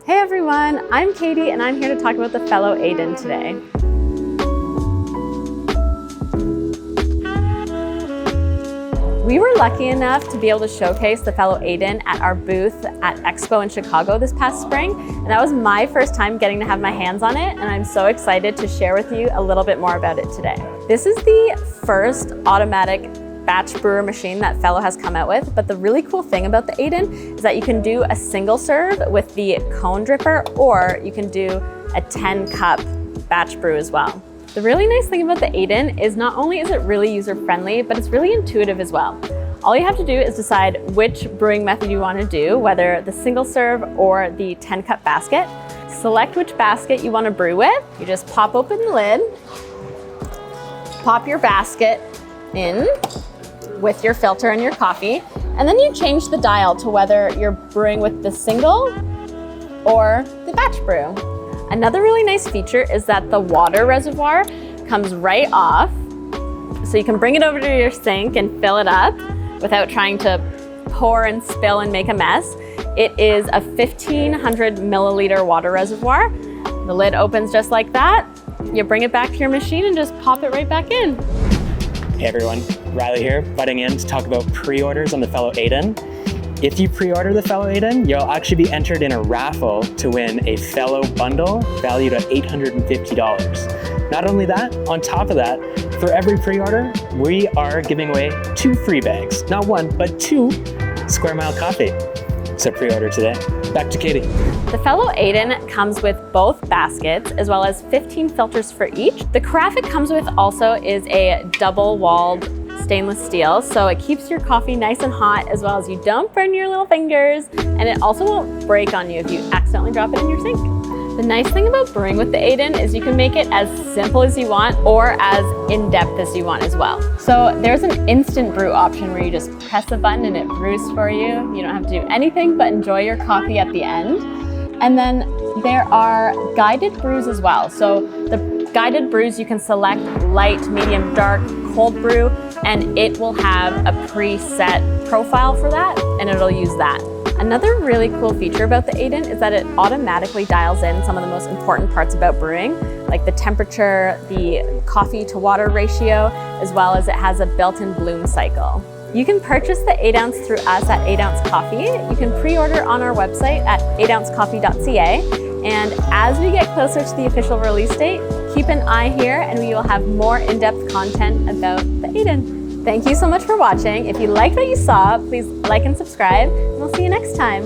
Hey everyone, I'm Katie and I'm here to talk about the Fellow Aiden today. We were lucky enough to be able to showcase the Fellow Aiden at our booth at Expo in Chicago this past spring, and that was my first time getting to have my hands on it, and I'm so excited to share with you a little bit more about it today. This is the first automatic batch brewer machine that Fellow has come out with, but the really cool thing about the Aiden is that you can do a single serve with the cone dripper, or you can do a 10-cup batch brew as well. The really nice thing about the Aiden is not only is it really user-friendly, but it's really intuitive as well. All you have to do is decide which brewing method you want to do, whether the single serve or the 10-cup basket. Select which basket you want to brew with. You just pop open the lid, pop your basket in with your filter and your coffee, and then you change the dial to whether you're brewing with the single or the batch brew. Another really nice feature is that the water reservoir comes right off, so you can bring it over to your sink and fill it up without trying to pour and spill and make a mess. It is a 1,500 milliliter water reservoir. The lid opens just like that. You bring it back to your machine and just pop it right back in. Hey everyone, Riley here, butting in to talk about pre-orders on the Fellow Aiden. If you pre-order the Fellow Aiden, you'll actually be entered in a raffle to win a Fellow bundle valued at $850. Not only that, on top of that, for every pre-order, we are giving away 2 free bags. Not 1, but 2 Square Mile coffee. So pre-order today. Back to Katie. The Fellow Aiden comes with both baskets as well as 15 filters for each. The carafe it comes with also is a double-walled stainless steel, so it keeps your coffee nice and hot as well as you don't burn your little fingers, and it also won't break on you if you accidentally drop it in your sink. The nice thing about brewing with the Aiden is you can make it as simple as you want or as in-depth as you want as well. So there's an instant brew option where you just press a button and it brews for you. You don't have to do anything but enjoy your coffee at the end. And then there are guided brews as well. So the guided brews, you can select light, medium, dark, cold brew, and it will have a preset profile for that, and it'll use that. Another really cool feature about the Aiden is that it automatically dials in some of the most important parts about brewing, like the temperature, the coffee to water ratio, as well as it has a built-in bloom cycle. You can purchase the 8 ounce through us at 8 Ounce Coffee. You can pre-order on our website at 8ouncecoffee.ca. And as we get closer to the official release date, keep an eye here and we will have more in-depth content about the Aiden. Thank you so much for watching. If you liked what you saw, please like and subscribe, and we'll see you next time.